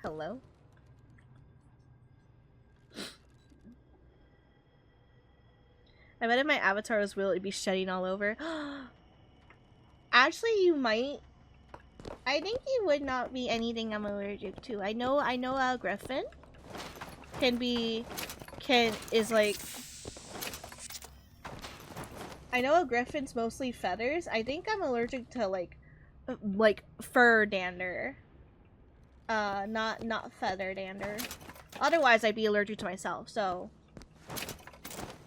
Hello? I bet if my avatar was real, it'd be shedding all over. Actually, you might. I think you would not be anything I'm allergic to. I know a griffin is like... I know a griffin's mostly feathers. I think I'm allergic to like fur dander. Not feather dander. Otherwise, I'd be allergic to myself, so...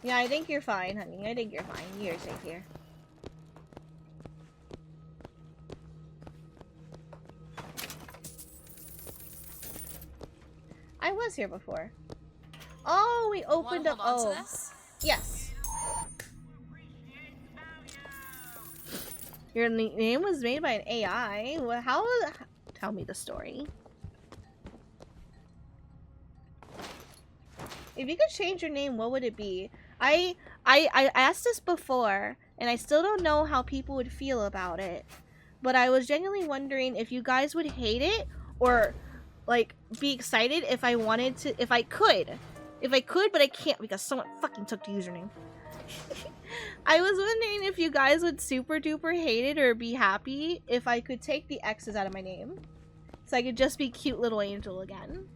Yeah, I think you're fine, honey. I think you're fine. You're safe here. I was here before. Oh, we opened up. Oh, to this? Yes. Your name was made by an AI. Well, how? Tell me the story. If you could change your name, what would it be? I asked this before, and I still don't know how people would feel about it. But I was genuinely wondering if you guys would hate it or like be excited if I wanted to, if I could, but I can't because someone fucking took the username. I was wondering if you guys would super duper hate it or be happy if I could take the X's out of my name, so I could just be CuteLittleAngel again.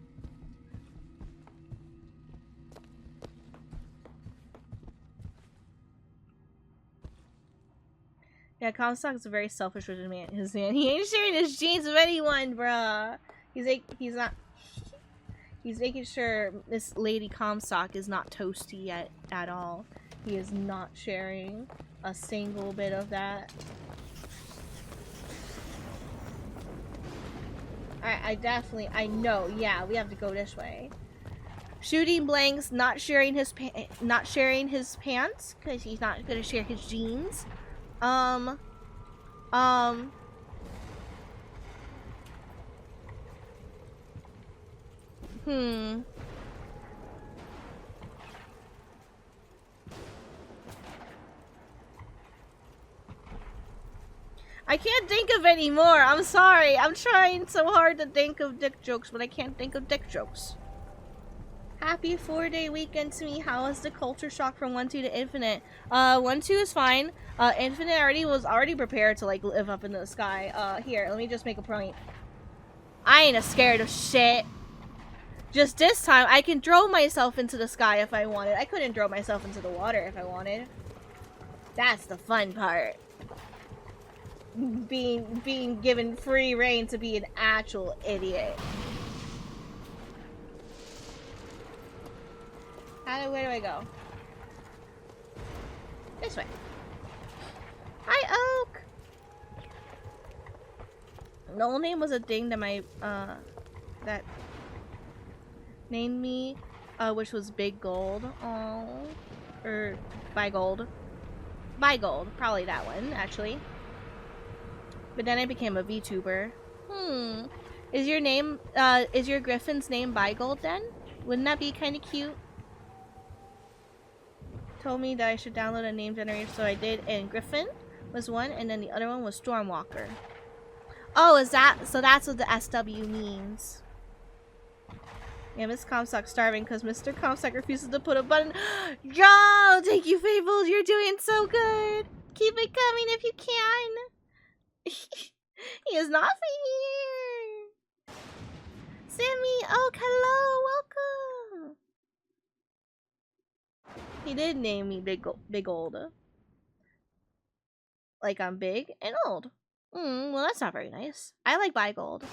Yeah, Comstock's a very selfish rich man. He ain't sharing his jeans with anyone, bruh. He's not. He's making sure this lady Comstock is not toasty yet at all. He is not sharing a single bit of that. I know. Yeah, we have to go this way. Shooting blanks, not sharing his pants because he's not gonna share his jeans. Hmm. I can't think of any more. I'm sorry. I'm trying so hard to think of dick jokes, but I can't think of dick jokes. Happy 4-day weekend to me. How was the culture shock from 1-2 to Infinite? 1-2 is fine. Infinite was already prepared to like live up into the sky. Here, let me just make a point. I ain't scared of shit. Just this time, I can throw myself into the sky if I wanted. I couldn't throw myself into the water if I wanted. That's the fun part. Being given free reign to be an actual idiot. Where do I go? This way. Hi, Oak! No name was a thing that my, that named me, which was Big Gold. Oh, or By Gold. By Gold, probably that one, actually. But then I became a VTuber. Is your name, is your griffin's name By Gold then? Wouldn't that be kind of cute? Told me that I should download a name generator, so I did, and Griffin was one, and then the other one was Stormwalker. Oh, is that, so that's what the SW means. Yeah, Miss Comstock's starving because Mr. Comstock refuses to put a button. Yo, thank you, Fables, you're doing so good. Keep it coming if you can. He is not here. Sammy, oh, hello, welcome. He did name me Big Old. Like I'm big and old. Well, that's not very nice. I like By Gold.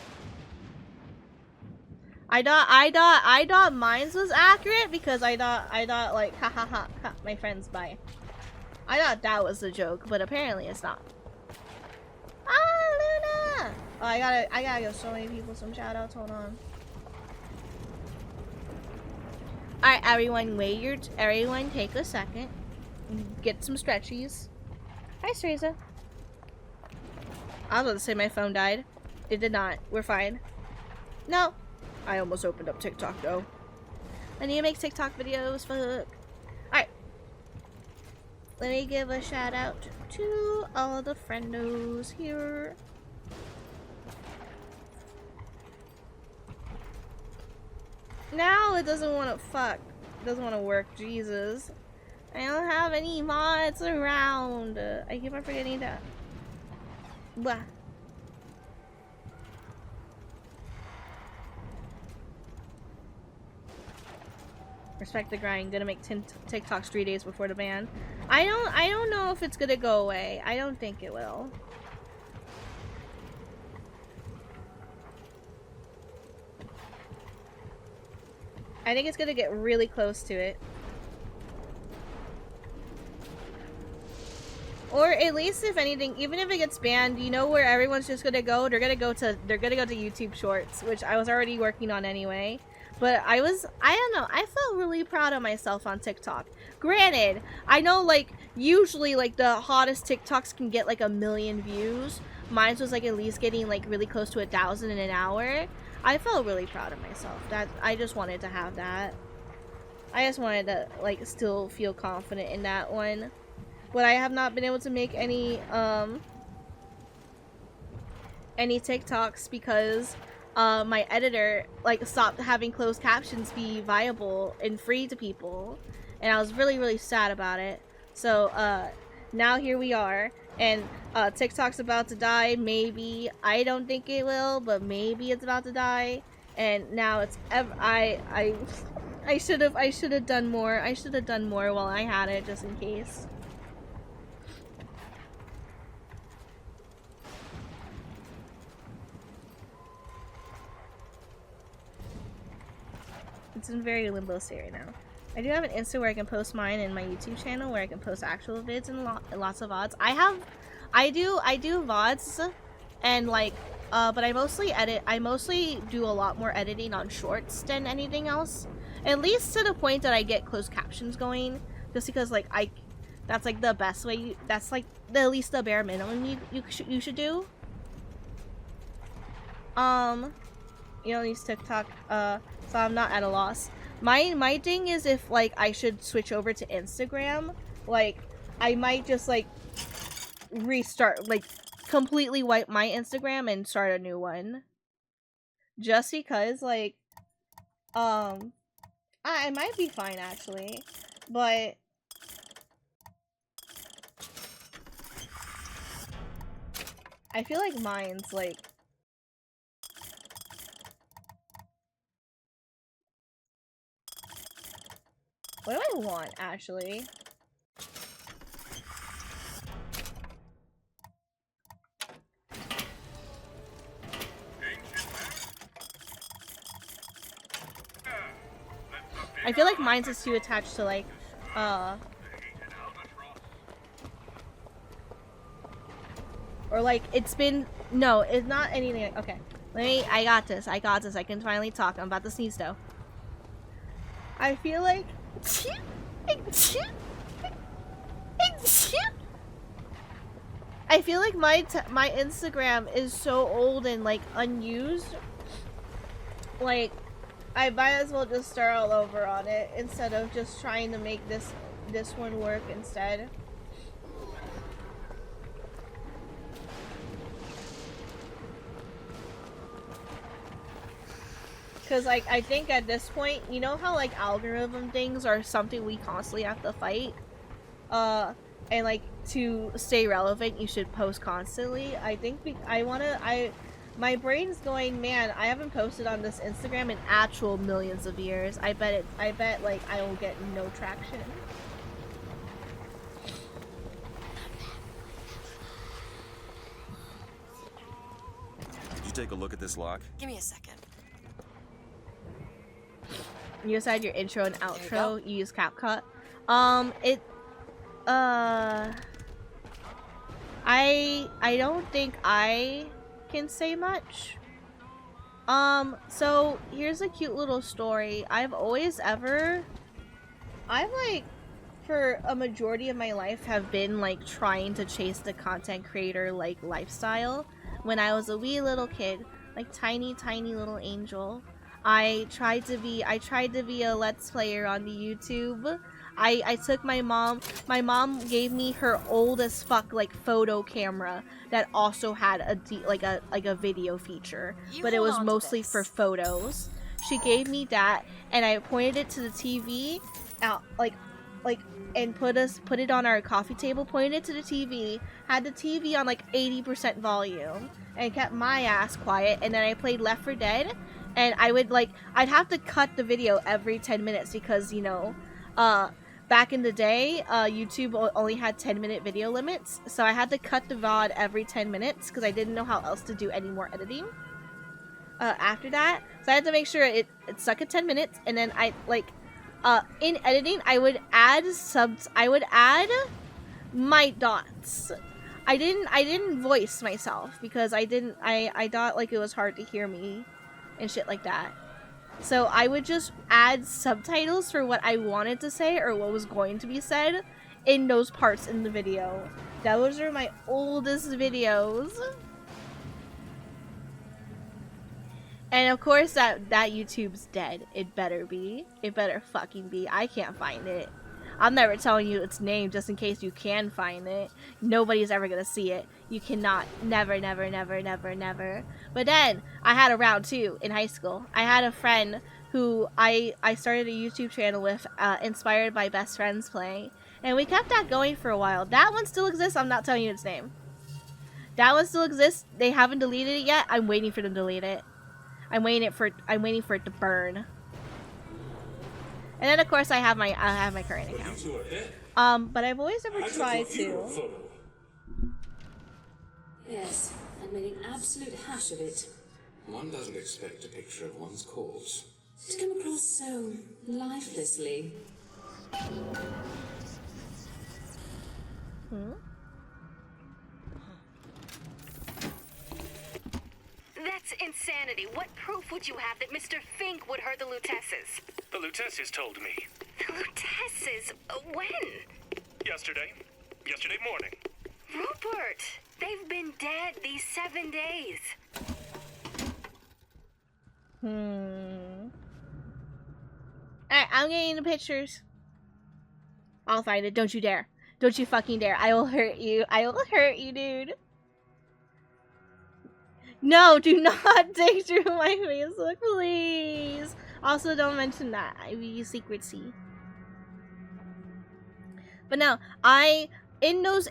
I thought mine's was accurate because I thought like ha ha ha, ha my friend's By. I thought that was the joke, but apparently it's not. Ah, Luna! Oh, I gotta give so many people some shout outs. Hold on. Alright, everyone, everyone take a second. Get some stretchies. Hi, Streza. I was about to say my phone died. It did not. We're fine. No. I almost opened up TikTok, though. I need to make TikTok videos. Fuck. Alright. Let me give a shout out to all the friendos here. Now it doesn't want to fuck. It doesn't want to work. Jesus. I don't have any mods around. I keep on forgetting that. Blah. Respect the grind. Gonna make 10 TikToks 3 days before the ban. I don't know if it's gonna go away. I don't think it will. I think it's gonna get really close to it. Or at least, if anything, even if it gets banned, you know where everyone's just gonna go? They're gonna go to YouTube Shorts, which I was already working on anyway. But I don't know, I felt really proud of myself on TikTok. Granted, I know, like, usually, like, the hottest TikToks can get, like, 1 million views. Mine was, like, at least getting, like, really close to 1,000 in an hour. I felt really proud of myself. I just wanted to have that. I just wanted to, like, still feel confident in that one. But I have not been able to make any TikToks because my editor, like, stopped having closed captions be viable and free to people, and I was really, really sad about it. So now here we are, and TikTok's about to die. Maybe. I don't think it will, but maybe it's about to die. And now it's I should have done more. I should have done more while I had it, just in case. It's in very limbo state right now. I do have an Insta where I can post mine, and my YouTube channel where I can post actual vids and lots of VODs. I do VODs, and like, but I mostly edit. I mostly do a lot more editing on shorts than anything else. At least to the point that I get closed captions going, just because like that's like the best way. That's like at least the bare minimum you should do. You don't use TikTok, so I'm not at a loss. My thing is if, like, I should switch over to Instagram, like, I might just, like, restart, like, completely wipe my Instagram and start a new one. Just because, like, I might be fine, actually, but I feel like mine's, like, what do I want, actually? I feel like mine's is too attached to, like, or, like, it's been... No, it's not anything like... Okay. I got this. I can finally talk. I'm about to sneeze, though. I feel like... I feel like my Instagram is so old and, like, unused. Like, I might as well just start all over on it instead of just trying to make this one work instead. Because, like, I think at this point, you know how, like, algorithm things are something we constantly have to fight? And, like, to stay relevant, you should post constantly. I think my brain's going, man, I haven't posted on this Instagram in actual millions of years. I bet, like, I will get no traction. Did you take a look at this lock? Give me a second. You decide your intro and outro, you use CapCut. I don't think I can say much. So here's a cute little story. I've like, for a majority of my life, have been like trying to chase the content creator like lifestyle. When I was a wee little kid, like tiny little angel, I tried to be a Let's Player on the YouTube. I took my mom gave me her old as fuck, like, photo camera that also had a video feature, but it was mostly for photos. She gave me that, and I pointed it to the TV, out and put it on our coffee table. Pointed it to the TV, had the TV on like 80% volume, and kept my ass quiet. And then I played Left 4 Dead, and I'd have to cut the video every 10 minutes because back in the day, YouTube only had 10-minute video limits, so I had to cut the VOD every 10 minutes because I didn't know how else to do any more editing. After that, so I had to make sure it stuck at 10 minutes, and then in editing, I would add subs. I would add my dots. I didn't voice myself because I thought like it was hard to hear me and shit like that. So I would just add subtitles for what I wanted to say or what was going to be said in those parts in the video. Those are my oldest videos. And of course that YouTube's dead. It better be. It better fucking be. I can't find it. I'm never telling you its name just in case you can find it. Nobody's ever gonna see it. You cannot. Never, never, never, never, never. But then, I had a round two in high school. I had a friend who I started a YouTube channel with, inspired by best friends playing. And we kept that going for a while. That one still exists. I'm not telling you its name. That one still exists. They haven't deleted it yet. I'm waiting for them to delete it. I'm waiting for it to burn. And then of course I have my current account. But I've always ever tried to. Yes, and made an absolute hash of it. One doesn't expect a picture of one's cause To come across so lifelessly. That's insanity. What proof would you have that Mr. Fink would hurt the Lutesses? The Lutesses told me. The Lutesses? When? Yesterday. Yesterday morning. Rupert! They've been dead these 7 days. Alright, I'm getting the pictures. I'll find it. Don't you dare. Don't you fucking dare. I will hurt you. I will hurt you, dude. No, do not dig through my Facebook, please. Also, don't mention that. I use secrecy. But no, in those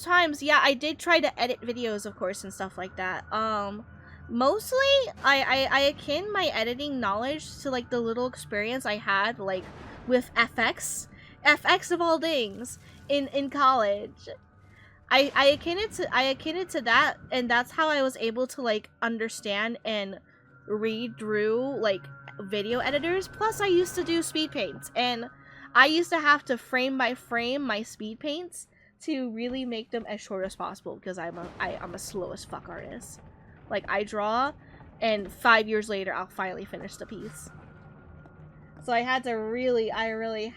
times, yeah, I did try to edit videos, of course, and stuff like that. Mostly, I akin my editing knowledge to like the little experience I had like with FX of all things in college. I akin it to that, and that's how I was able to like understand and read through like video editors. Plus, I used to do speed paints, and I used to have to frame by frame my speed paints to really make them as short as possible because I'm a slow as fuck artist. Like I draw, and 5 years later I'll finally finish the piece. So I really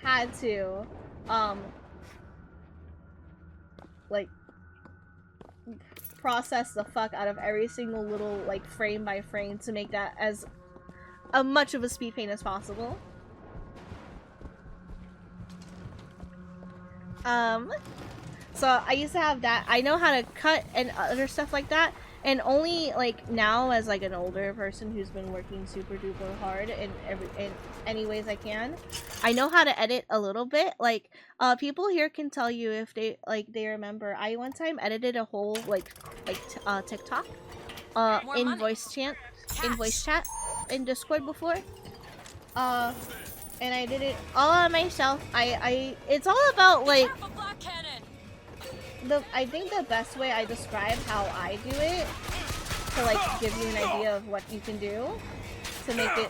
had to like process the fuck out of every single little like frame by frame to make that as much of a speed paint as possible. So I used to have that. I know how to cut and other stuff like that, and only like now as like an older person who's been working super duper hard in any ways I can, I know how to edit a little bit. Like people here can tell you if they remember. I one time edited a whole TikTok in voice chat in Discord before. And I did it all on myself. It's all about like I think the best way I describe how I do it to like give you an idea of what you can do to make it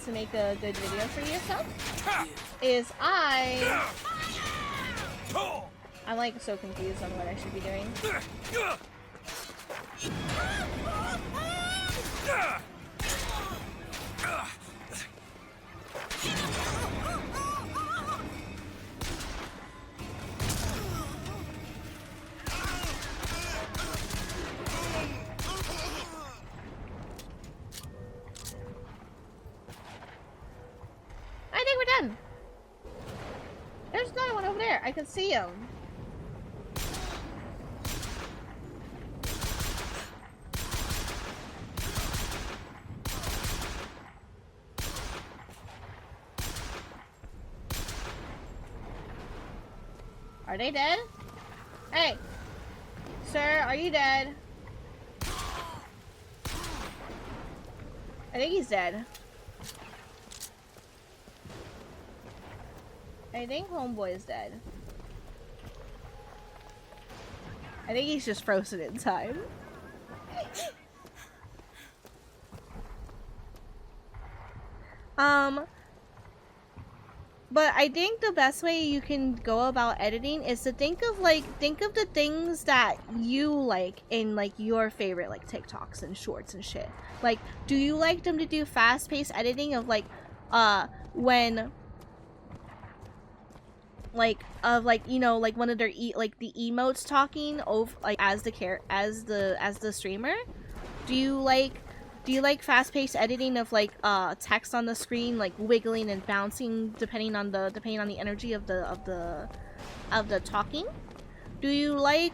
to make a good video for yourself is I'm like so confused on what I should be doing. I think we're done. There's another one over there. I can see him. Are they dead? Hey! Sir, are you dead? I think he's dead. I think homeboy is dead. I think he's just frozen in time. But I think the best way you can go about editing is to think of the things that you like in like your favorite like TikToks and shorts and shit. Like, do you like them to do fast-paced editing of like when like of like, you know, like one of their like the emotes talking over like as the streamer? Do you like fast-paced editing of like text on the screen like wiggling and bouncing depending on the energy of the talking? Do you like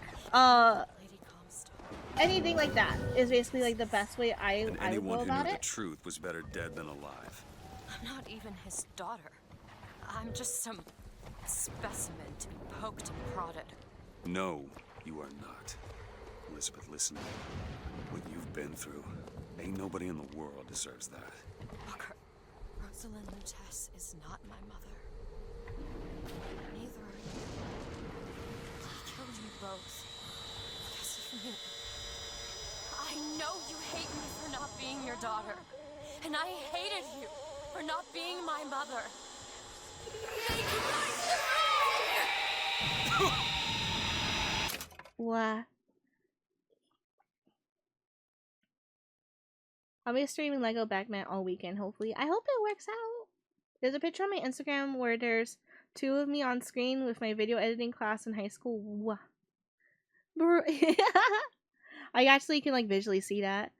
anything like that is basically like the best way I would Anyone go who about knew the it. truth was better dead than alive. I'm not even his daughter. I'm just some specimen to be poked and prodded. No, you are not. Elizabeth, listen to me. What you've been through, ain't nobody in the world deserves that. Booker, Rosalind Lutece is not my mother. Neither are you. He killed you both. Because of me. I know you hate me for not being your daughter. And I hated you for not being my mother. Make What? I'll be streaming Lego Batman all weekend, hopefully. I hope it works out. There's a picture on my Instagram where there's 2 of me on screen with my video editing class in high school. Wow. I actually can like visually see that.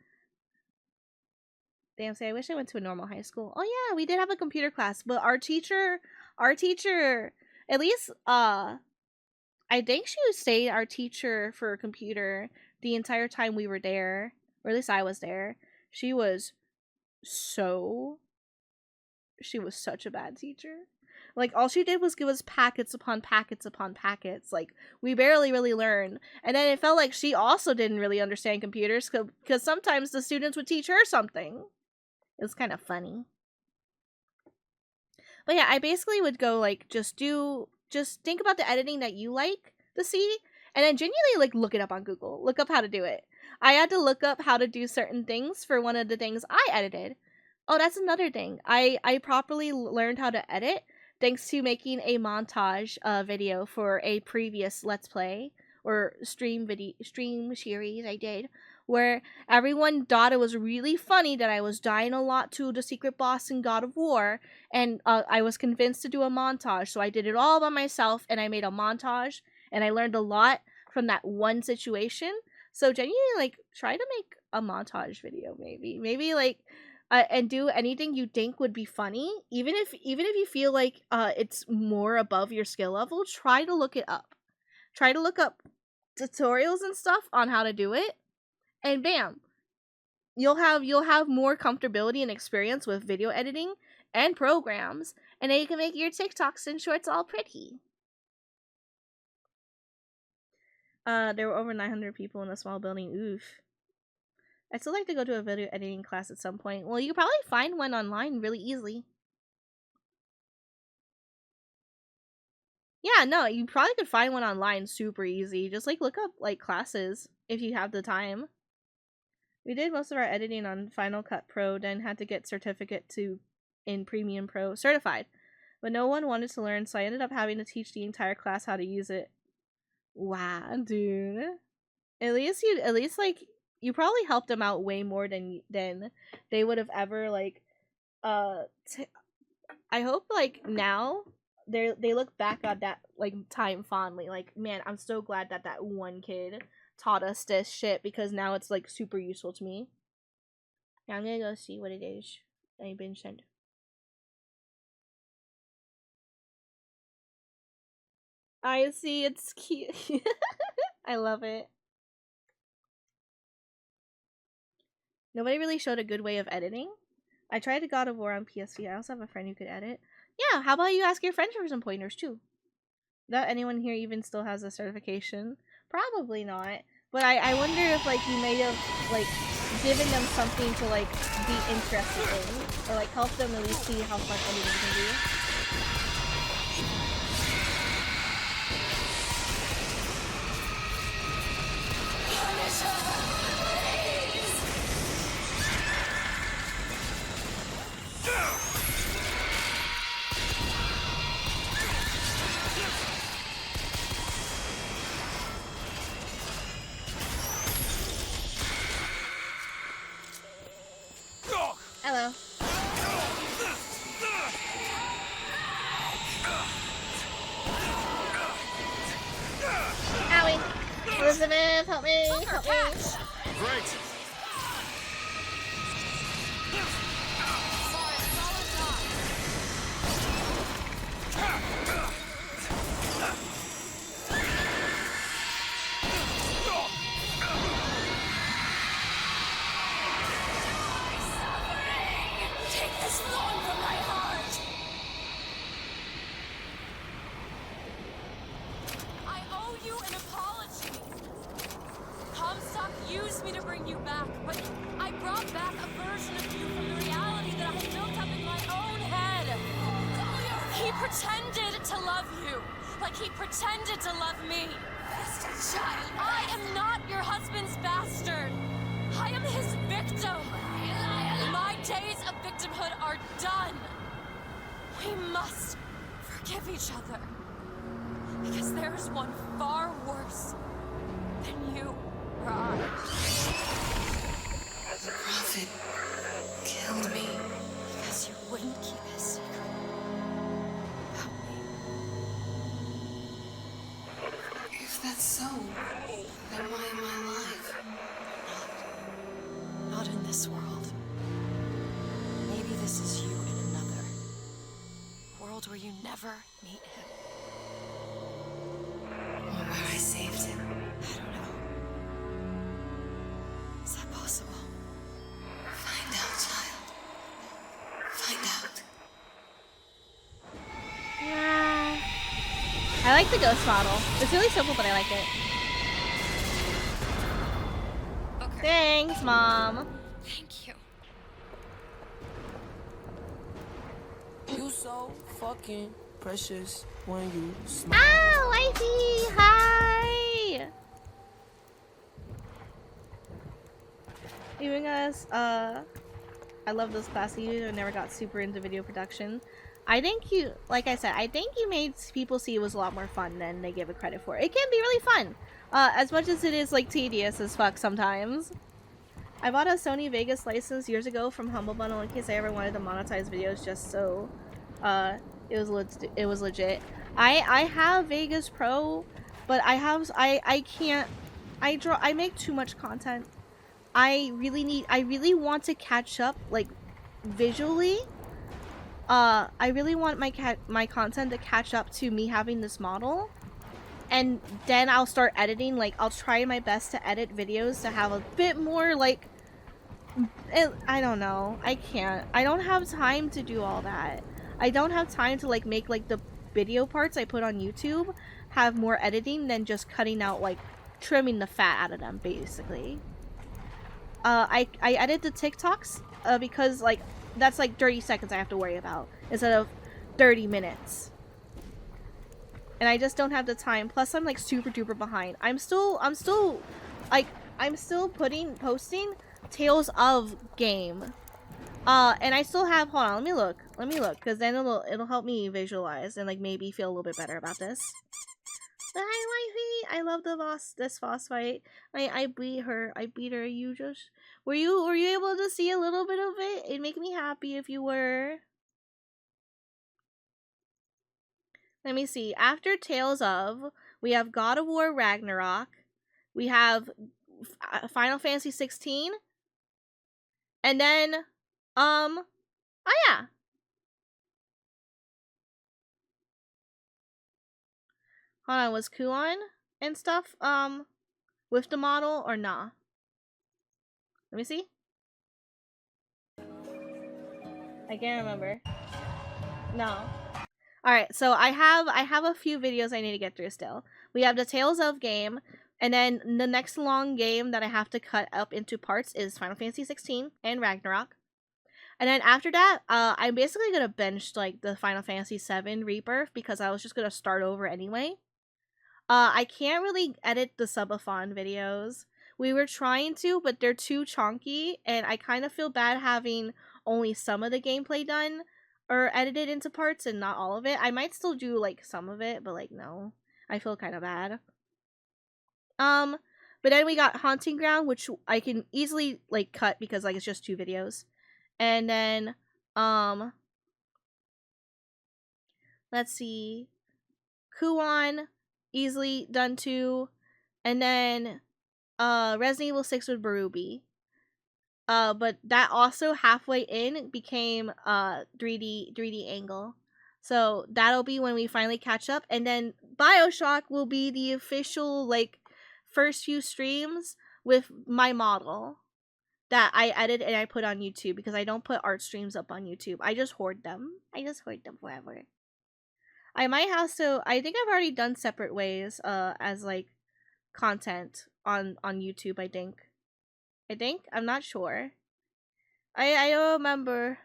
Damn, say I wish I went to a normal high school. Oh yeah, we did have a computer class, but our teacher, at least I think she stayed our teacher for computer the entire time we were there, or at least I was there. She was such a bad teacher. Like, all she did was give us packets upon packets upon packets. Like, we barely really learned. And then it felt like she also didn't really understand computers because sometimes the students would teach her something. It was kind of funny. But yeah, I basically would go, like, just think about the editing that you like to see. And then genuinely, like, look it up on Google. Look up how to do it. I had to look up how to do certain things for one of the things I edited. Oh, that's another thing. I properly learned how to edit thanks to making a montage video for a previous Let's Play or stream series I did, where everyone thought it was really funny that I was dying a lot to the secret boss in God of War, and I was convinced to do a montage, so I did it all by myself, and I made a montage, and I learned a lot from that one situation. So genuinely, like, try to make a montage video, maybe like, and do anything you think would be funny, even if you feel like it's more above your skill level. Try to look it up. Try to look up tutorials and stuff on how to do it, and bam, you'll have more comfortability and experience with video editing and programs, and then you can make your TikToks and shorts all pretty. There were over 900 people in a small building. Oof. I'd still like to go to a video editing class at some point. Well, you could probably find one online really easily. Yeah, no, you probably could find one online super easy. Just like look up like classes if you have the time. We did most of our editing on Final Cut Pro, then had to get certificate in Premium Pro certified. But no one wanted to learn, so I ended up having to teach the entire class how to use it. Wow, dude. At least like you probably helped them out way more than they would have ever like I hope like now they look back at that like time fondly. Like, man, I'm so glad that one kid taught us this shit, because now it's like super useful to me. Now I'm gonna go see what it is I've been sent. I see, it's cute. I love it. Nobody really showed a good way of editing. I tried to God of War on PSP. I also have a friend who could edit. Yeah, how about you ask your friend for some pointers too? That anyone here even still has a certification? Probably not. But I wonder if like you may have like given them something to like be interested in, or like help them at least see how fun editing can be. Hello. Owie! Elizabeth, help me! Help me! Great! Used me to bring you back, but I brought back a version of you from the reality that I had built up in my own head. He pretended to love you, like he pretended to love me. Child, I am not your husband's bastard. I am his victim. My days of victimhood are done. We must forgive each other, because there is one far worse than you. The Prophet killed me because you wouldn't keep his secret about me. If that's so, then why am I alive? Not in this world. Maybe this is you in another world where you never meet him. Or where I saved him. I don't know. Is that possible? Find out, child. Find out. I like the ghost model. It's really simple, but I like it. Okay. Thanks, Mom. Thank you. You so fucking precious when you smile. Ah, Wifey! Hi! Even us, I love this class of you. I never got super into video production. I think you, like I said, I think you made people see it was a lot more fun than they give it credit for. It can be really fun, as much as it is like tedious as fuck sometimes. I bought a Sony Vegas license years ago from Humble Bundle in case I ever wanted to monetize videos, just so it was legit. I have Vegas Pro, but I can't. I make too much content. I really want to catch up, like, visually. I really want my content to catch up to me having this model, and then I'll start editing. Like, I'll try my best to edit videos to have a bit more, like, I don't know. I can't. I don't have time to do all that. I don't have time to, like, make, like, the video parts I put on YouTube have more editing than just cutting out, like, trimming the fat out of them, basically. I edit the TikToks, because, like, that's, like, 30 seconds I have to worry about instead of 30 minutes. And I just don't have the time. Plus, I'm, like, super duper behind. I'm still posting Tales of game. And I still have, hold on, let me look, because then it'll help me visualize and, like, maybe feel a little bit better about this. Hi, Wifey! I love this boss fight. I beat her. You just, were you able to see a little bit of it? It'd make me happy if you were. Let me see. After Tales of, we have God of War Ragnarok. We have Final Fantasy 16. And then, oh yeah. Hold on, was Kuon and stuff, with the model or nah? Let me see. I can't remember. No. Alright, so I have a few videos I need to get through still. We have the Tales of game, and then the next long game that I have to cut up into parts is Final Fantasy 16 and Ragnarok. And then after that, I'm basically gonna bench like the Final Fantasy 7 Rebirth because I was just gonna start over anyway. I can't really edit the subathon videos. We were trying to, but they're too chonky, and I kind of feel bad having only some of the gameplay done or edited into parts and not all of it. I might still do like some of it, but like no. I feel kind of bad. But then we got Haunting Ground, which I can easily like cut because like it's just 2 videos. And then let's see. Kuon, easily done too. And then Resident Evil 6 with Barubi. But that also halfway in became 3D Angle. So that'll be when we finally catch up, and then Bioshock will be the official like first few streams with my model that I edit and I put on YouTube because I don't put art streams up on YouTube. I just hoard them. I just hoard them forever. I might have to. I think I've already done separate ways as like content on YouTube. I think I'm not sure. I don't remember.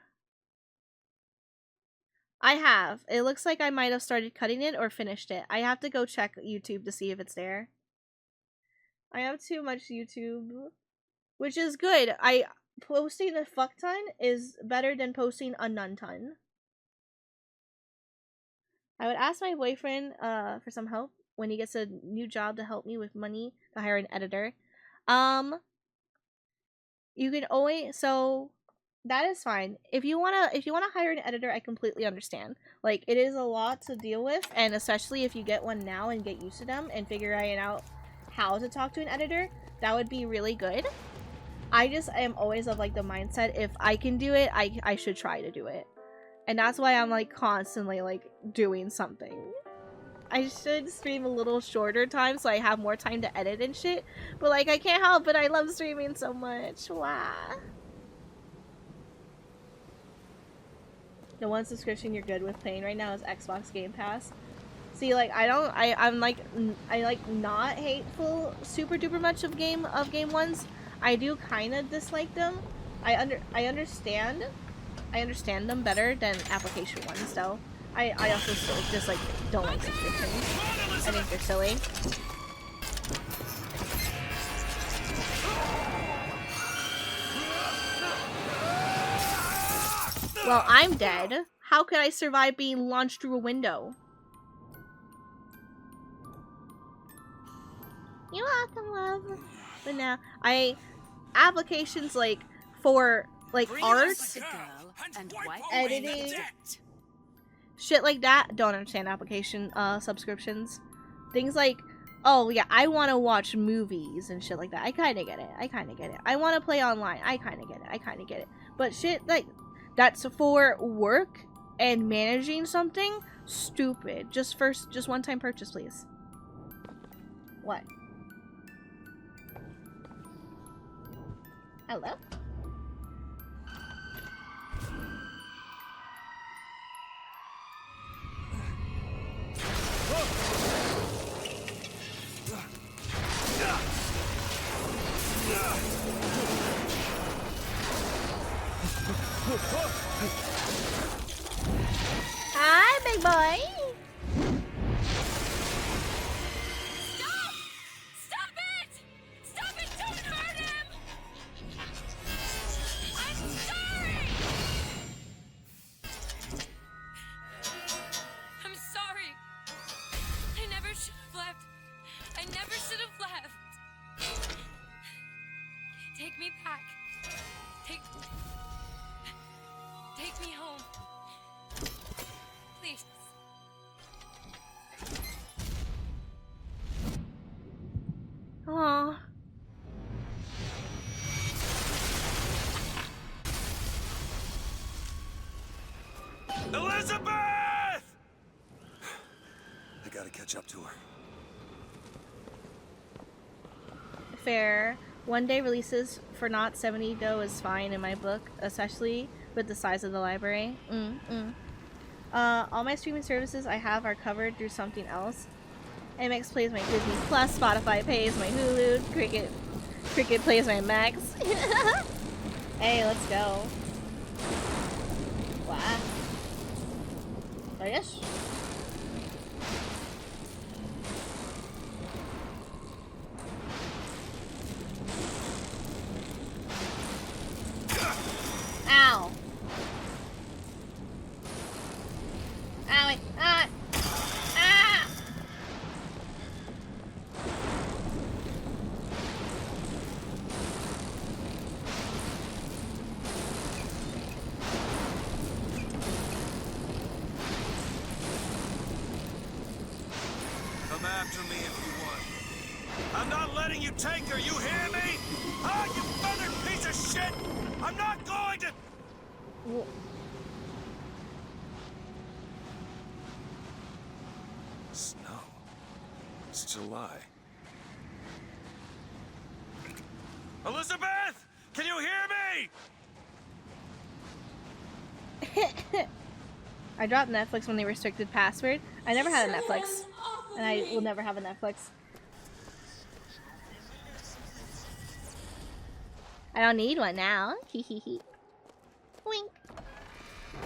I have. It looks like I might have started cutting it or finished it. I have to go check YouTube to see if it's there. I have too much YouTube, which is good. Posting a fuck ton is better than posting a none ton. I would ask my boyfriend for some help when he gets a new job to help me with money to hire an editor. You can always that is fine. If you wanna hire an editor, I completely understand. Like it is a lot to deal with, and especially if you get one now and get used to them and figuring out how to talk to an editor, that would be really good. I am always of like the mindset if I can do it, I should try to do it. And that's why I'm like constantly like doing something. I should stream a little shorter time so I have more time to edit and shit. But like I can't help it, I love streaming so much. Wow. The one subscription you're good with paying right now is Xbox Game Pass. See, like I'm like not hateful super duper much of game ones. I do kind of dislike them. I understand them better than application ones though. I also still just like don't like subscriptions. I think they're silly. Well, I'm dead. How could I survive being launched through a window? You're welcome, love. But now, applications like for like art, editing, shit like that. Don't understand application subscriptions. Things like, oh yeah, I want to watch movies and shit like that. I kind of get it. I want to play online. I kind of get it. But shit like that's for work and managing something, stupid. Just one-time purchase, please. What? Hello? Hi, big boy. Stop it! Stop it! Don't hurt him! I'm sorry! I'm sorry. I never should have left. I never should have left. Take me back. Take me home. Please. Aww. Elizabeth! I gotta catch up to her. Fair. One day releases for not 70 though is fine in my book, especially with the size of the library. All my streaming services I have are covered through something else. MX plays my Disney Plus, Spotify pays my Hulu, Cricket plays my Max. Hey, let's go. Wow. I guess. Ow. Owie. Ah. Ah. Come after me if you want. I'm not letting you take her, you hear me? Ah, you feathered piece of shit! I'm not going to... Snow. It's July. Elizabeth! Can you hear me? I dropped Netflix when they restricted password. I never had a Netflix. And I will never have a Netflix. I don't need one now. Hee hee hee. Wink.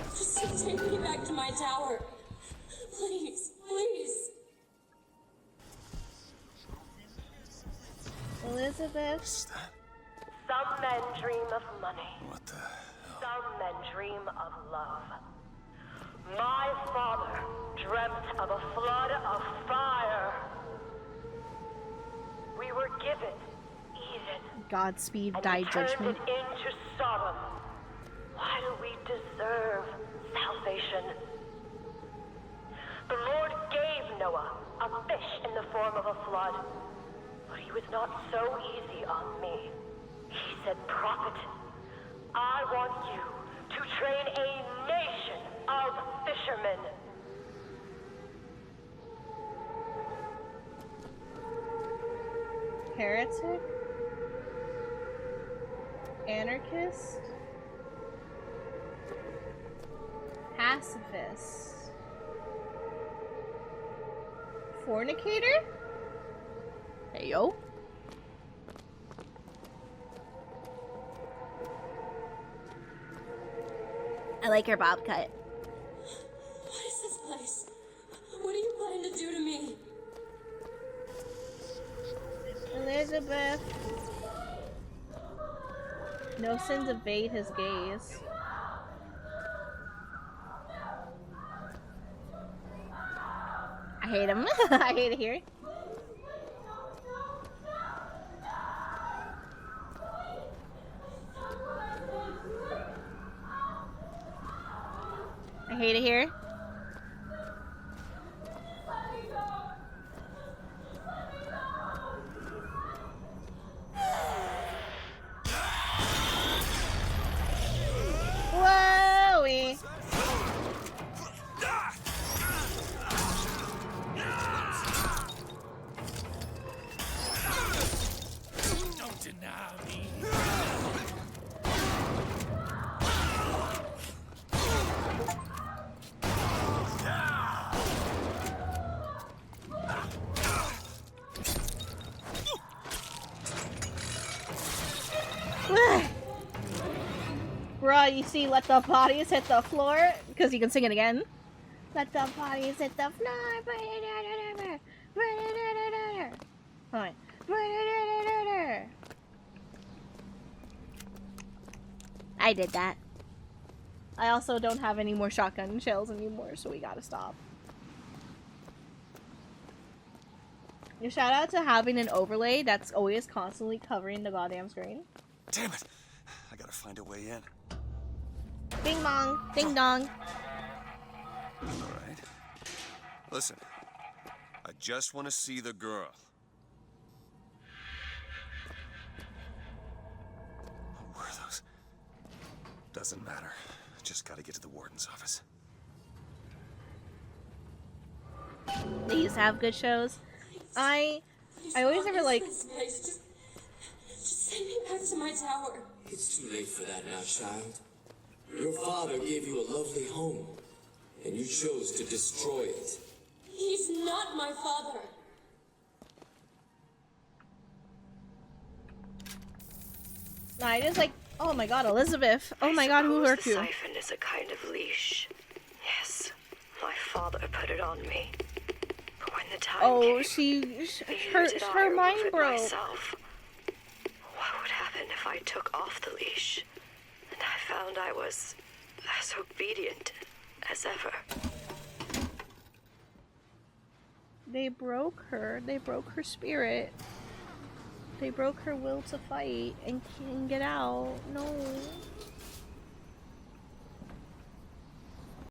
Just take me back to my tower. Please, please. Elizabeth. What's that? Some men dream of money. What the hell? Some men dream of love. My father dreamt of a flood of fire. We were given Eden. Godspeed, And die he turned judgment. it into Sodom. Why do we deserve salvation? The Lord gave Noah a fish in the form of a flood, but he was not so easy on me. He said, "Prophet, I want you to train a nation of fishermen." Heretic? Anarchist? Pacifist? Fornicator? Hey yo. I like her bob cut. What is this place? What are you planning to do to me? Elizabeth. No sins evade his gaze. I hate him. I hate it here. I hate it here. Whoa! Don't deny me. Bruh, you see, let the bodies hit the floor, because you can sing it again. Let the bodies hit the floor. Hold on. I did that. I also don't have any more shotgun shells anymore, so we gotta stop. Your shout out to having an overlay that's always constantly covering the goddamn screen. Damn it! I gotta find a way in. Ding dong, ding dong. Alright. Listen. I just want to see the girl. Who were those? Doesn't matter. Just gotta get to the warden's office. They used to have good shows. I always never like. Just send me back to my tower. It's too late for that now, child. Your father gave you a lovely home and you chose to destroy it. He's not my father. I just like, oh my god, Elizabeth. Oh my god, who hurt the you? siphon is a kind of leash. Yes, my father put it on me. But when the time came, her mind broke. Myself. What would happen if I took off the leash? And I found I was as obedient as ever. They broke her. They broke her spirit. They broke her will to fight and get out. No.